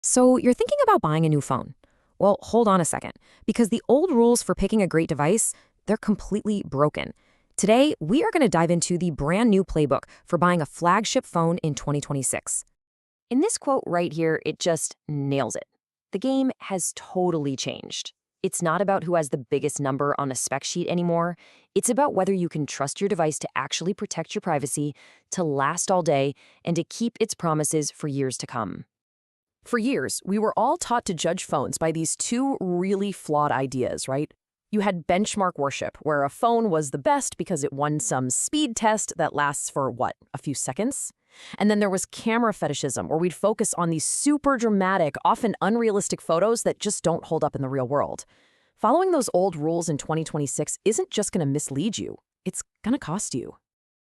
So you're thinking about buying a new phone. Well, hold on a second, because the old rules for picking a great device, they're completely broken. Today, we are going to dive into the brand new playbook for buying a flagship phone in 2026. In this quote right here, it just nails it. The game has totally changed. It's not about who has the biggest number on a spec sheet anymore. It's about whether you can trust your device to actually protect your privacy, to last all day, and to keep its promises for years to come. For years, we were all taught to judge phones by these two really flawed ideas, right? You had benchmark worship, where a phone was the best because it won some speed test that lasts for, what, a few seconds? And then there was camera fetishism, where we'd focus on these super dramatic, often unrealistic photos that just don't hold up in the real world. Following those old rules in 2026 isn't just going to mislead you, it's going to cost you.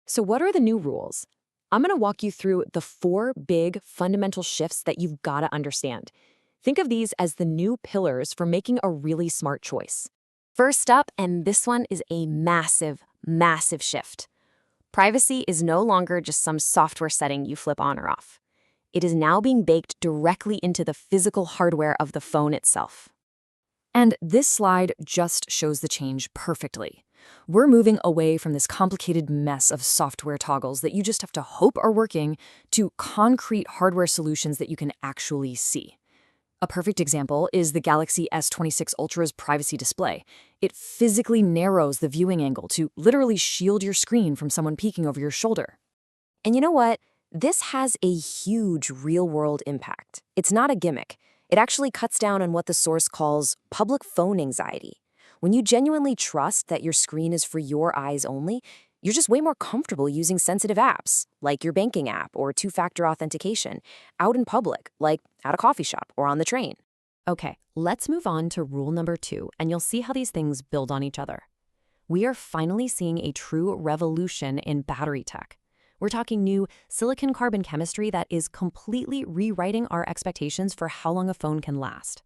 So what are the new rules? I'm going to walk you through the 4 big fundamental shifts that you've got to understand. Think of these as the new pillars for making a really smart choice. First up, and this one is a massive, massive shift. Privacy is no longer just some software setting you flip on or off. It is now being baked directly into the physical hardware of the phone itself. And this slide just shows the change perfectly. We're moving away from this complicated mess of software toggles that you just have to hope are working to concrete hardware solutions that you can actually see. A perfect example is the Galaxy S26 Ultra's privacy display. It physically narrows the viewing angle to literally shield your screen from someone peeking over your shoulder. And you know what? This has a huge real-world impact. It's not a gimmick. It actually cuts down on what the source calls public phone anxiety. When you genuinely trust that your screen is for your eyes only, you're just way more comfortable using sensitive apps, like your banking app or two-factor authentication, out in public, like at a coffee shop or on the train. Okay, let's move on to rule number 2, and you'll see how these things build on each other. We are finally seeing a true revolution in battery tech. We're talking new silicon-carbon chemistry that is completely rewriting our expectations for how long a phone can last.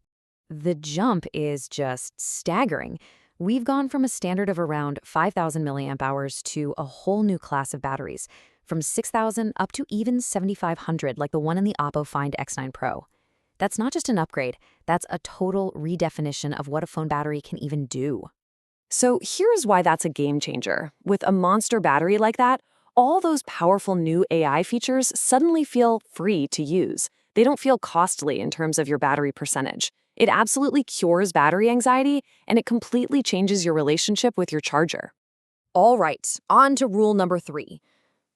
The jump is just staggering. We've gone from a standard of around 5,000 milliamp hours to a whole new class of batteries, from 6,000 up to even 7,500 like the one in the Oppo Find X9 Pro. That's not just an upgrade, that's a total redefinition of what a phone battery can even do. So here's why that's a game changer. With a monster battery like that, all those powerful new AI features suddenly feel free to use. They don't feel costly in terms of your battery percentage. It absolutely cures battery anxiety, and it completely changes your relationship with your charger. All right, on to rule number 3.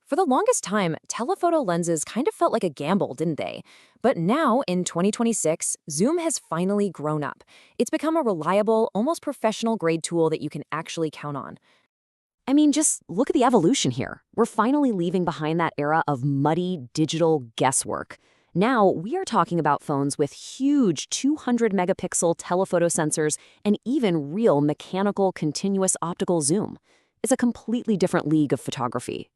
For the longest time, telephoto lenses kind of felt like a gamble, didn't they? But now, in 2026, zoom has finally grown up. It's become a reliable, almost professional-grade tool that you can actually count on. I mean, just look at the evolution here. We're finally leaving behind that era of muddy, digital guesswork. Now, we are talking about phones with huge 200-megapixel telephoto sensors and even real mechanical continuous optical zoom. It's a completely different league of photography.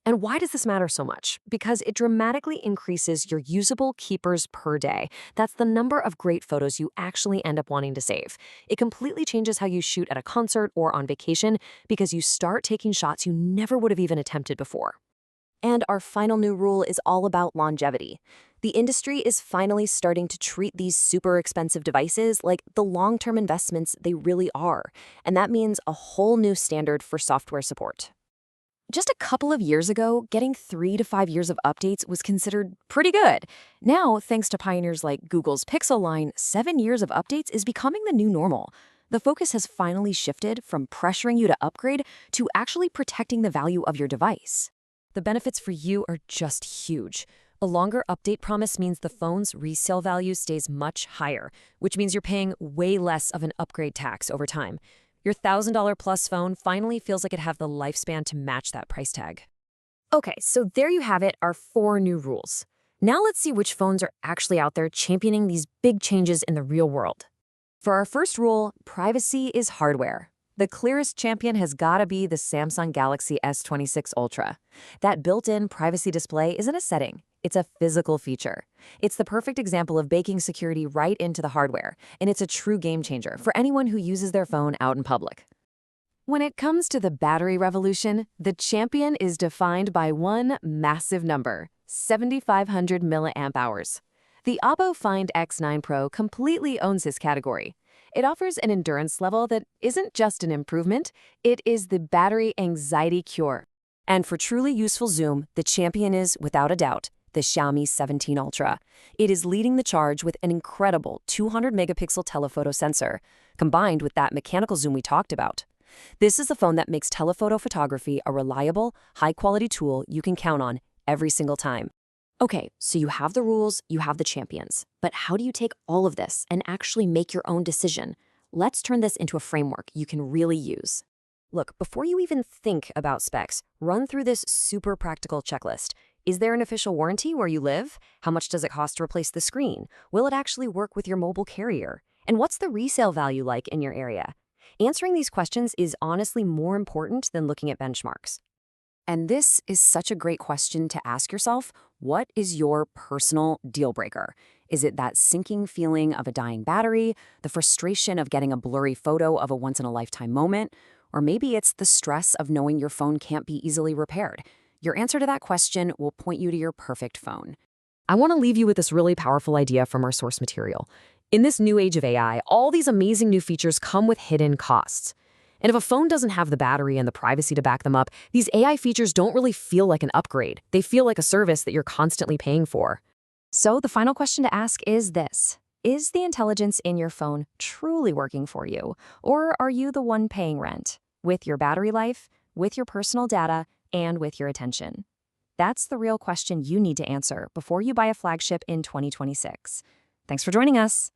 And why does this matter so much? Because it dramatically increases your usable keepers per day. That's the number of great photos you actually end up wanting to save. It completely changes how you shoot at a concert or on vacation because you start taking shots you never would have even attempted before. And our final new rule is all about longevity. The industry is finally starting to treat these super expensive devices like the long-term investments they really are. And that means a whole new standard for software support. Just a couple of years ago, getting 3 to 5 years of updates was considered pretty good. Now, thanks to pioneers like Google's Pixel line, 7 years of updates is becoming the new normal. The focus has finally shifted from pressuring you to upgrade to actually protecting the value of your device. The benefits for you are just huge. A longer update promise means the phone's resale value stays much higher, which means you're paying way less of an upgrade tax over time. Your $1,000 plus phone finally feels like it have the lifespan to match that price tag. Okay, so there you have it, our 4 new rules. Now let's see which phones are actually out there championing these big changes in the real world. For our first rule, privacy is hardware. The clearest champion has gotta be the Samsung Galaxy S26 Ultra. That built-in privacy display isn't a setting, it's a physical feature. It's the perfect example of baking security right into the hardware, and it's a true game changer for anyone who uses their phone out in public. When it comes to the battery revolution, the champion is defined by one massive number, 7,500 milliamp hours. The Oppo Find X9 Pro completely owns this category. It offers an endurance level that isn't just an improvement, it is the battery anxiety cure. And for truly useful zoom, the champion is, without a doubt, the Xiaomi 17 Ultra. It is leading the charge with an incredible 200-megapixel telephoto sensor, combined with that mechanical zoom we talked about. This is the phone that makes telephoto photography a reliable, high-quality tool you can count on every single time. Okay, so you have the rules, you have the champions. But how do you take all of this and actually make your own decision? Let's turn this into a framework you can really use. Look, before you even think about specs, run through this super practical checklist. Is there an official warranty where you live? How much does it cost to replace the screen? Will it actually work with your mobile carrier? And what's the resale value like in your area? Answering these questions is honestly more important than looking at benchmarks. And this is such a great question to ask yourself. What is your personal deal breaker? Is it that sinking feeling of a dying battery, the frustration of getting a blurry photo of a once-in-a-lifetime moment, or maybe it's the stress of knowing your phone can't be easily repaired? Your answer to that question will point you to your perfect phone. I want to leave you with this really powerful idea from our source material. In this new age of AI, all these amazing new features come with hidden costs. And if a phone doesn't have the battery and the privacy to back them up, these AI features don't really feel like an upgrade. They feel like a service that you're constantly paying for. So the final question to ask is this: is the intelligence in your phone truly working for you? Or are you the one paying rent? With your battery life, with your personal data, and with your attention? That's the real question you need to answer before you buy a flagship in 2026. Thanks for joining us.